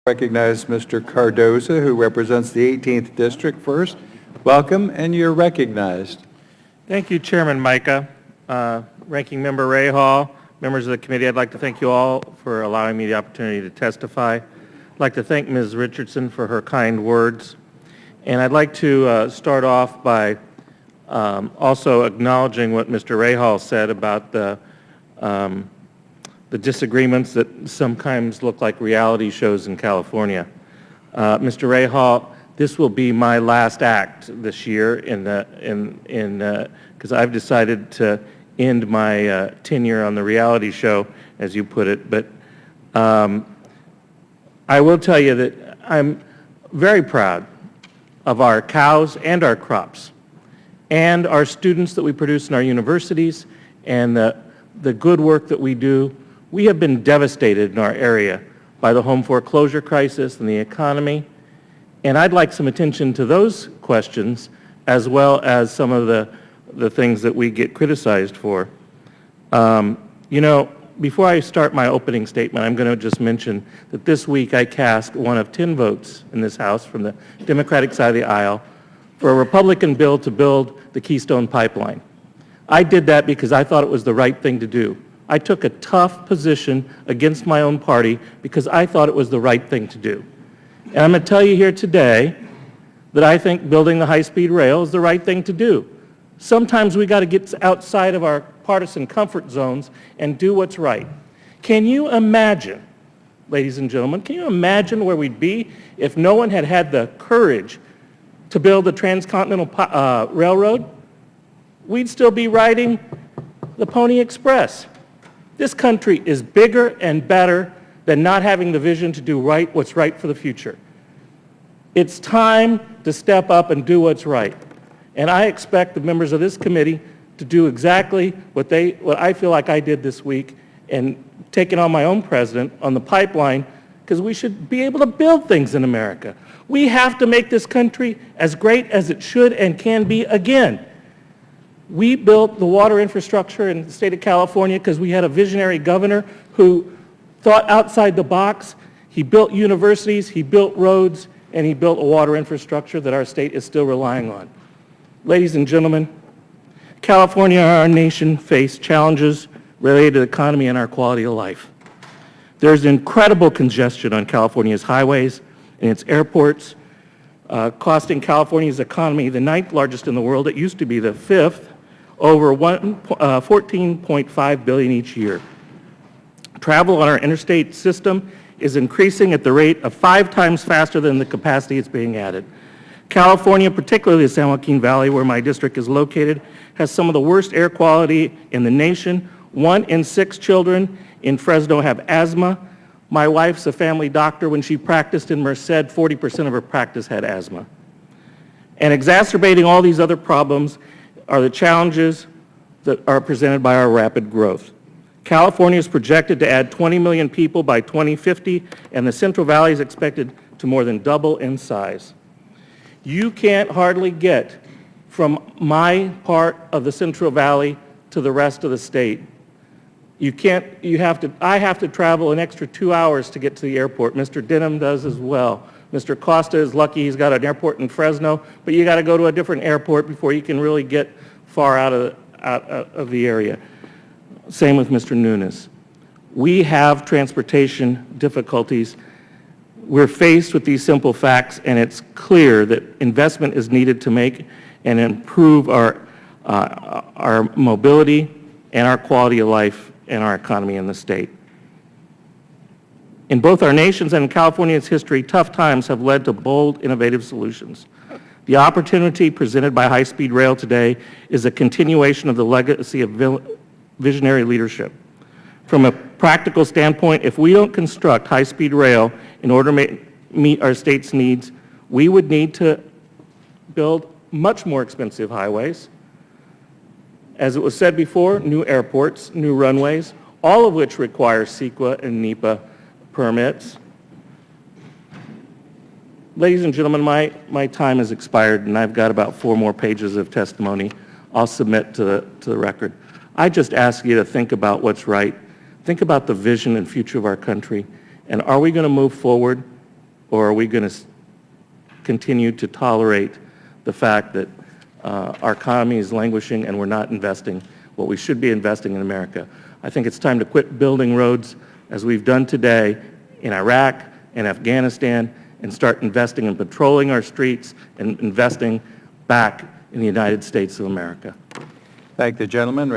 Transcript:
Recognize Mr. Cardoza, who represents the 18th District first. Welcome, and you're recognized. Thank you, Chairman Micah. Ranking Member Rahal, members of the committee, I'd like to thank you all for allowing me the opportunity to testify. I'd like to thank Ms. Richardson for her kind words. And I'd like to start off by also acknowledging what Mr. Rahal said about the disagreements that sometimes look like reality shows in California. Mr. Rahal, this will be my last act this year because I've decided to end my tenure on the reality show, as you put it. But I will tell you that I'm very proud of our cows and our crops and our students that we produce in our universities and the good work that we do. We have been devastated in our area by the home foreclosure crisis and the economy, and I'd like some attention to those questions as well as some of the things that we get criticized for. You know, before I start my opening statement, I'm going to just mention that this week I cast one of 10 votes in this House from the Democratic side of the aisle for a Republican bill to build the Keystone Pipeline. I did that because I thought it was the right thing to do. I took a tough position against my own party because I thought it was the right thing to do. And I'm going to tell you here today that I think building the high-speed rail is the right thing to do. Sometimes we got to get outside of our partisan comfort zones and do what's right. Can you imagine, ladies and gentlemen, can you imagine where we'd be if no one had had the courage to build the transcontinental railroad? We'd still be riding the Pony Express. This country is bigger and better than not having the vision to do what's right for the future. It's time to step up and do what's right. And I expect the members of this committee to do exactly what I feel like I did this week and taking on my own president on the pipeline, because we should be able to build things in America. We have to make this country as great as it should and can be again. We built the water infrastructure in the state of California because we had a visionary governor who thought outside the box. He built universities, he built roads, and he built a water infrastructure that our state is still relying on. Ladies and gentlemen, California and our nation face challenges related to the economy and our quality of life. There's incredible congestion on California's highways and its airports, costing California's economy the 9th largest in the world. It used to be the 5th, over $14.5 billion each year. Travel on our interstate system is increasing at the rate of 5 times faster than the capacity it's being added. California, particularly the San Joaquin Valley, where my district is located, has some of the worst air quality in the nation. 1 in 6 children in Fresno have asthma. My wife's a family doctor. When she practiced in Merced, 40% of her practice had asthma. And exacerbating all these other problems are the challenges that are presented by our rapid growth. California is projected to add 20 million people by 2050, and the Central Valley is expected to more than double in size. You can't hardly get from my part of the Central Valley to the rest of the state. I have to travel an extra 2 hours to get to the airport. Mr. Denham does as well. Mr. Costa is lucky he's got an airport in Fresno, but you got to go to a different airport before you can really get far out of the area. Same with Mr. Nunes. We have transportation difficulties. We're faced with these simple facts, and it's clear that investment is needed to make and improve our mobility and our quality of life and our economy in the state. In both our nation's and in California's history, tough times have led to bold, innovative solutions. The opportunity presented by high-speed rail today is a continuation of the legacy of visionary leadership. From a practical standpoint, if we don't construct high-speed rail in order to meet our state's needs, we would need to build much more expensive highways. As it was said before, new airports, new runways, all of which require CEQA and NEPA permits. Ladies and gentlemen, my time has expired, and I've got about 4 more pages of testimony I'll submit to the record. I just ask you to think about what's right. Think about the vision and future of our country, and are we going to move forward or are we going to continue to tolerate the fact that our economy is languishing and we're not investing what we should be investing in America? I think it's time to quit building roads, as we've done today in Iraq and Afghanistan, and start investing in patrolling our streets and investing back in the United States of America. Thank the gentleman.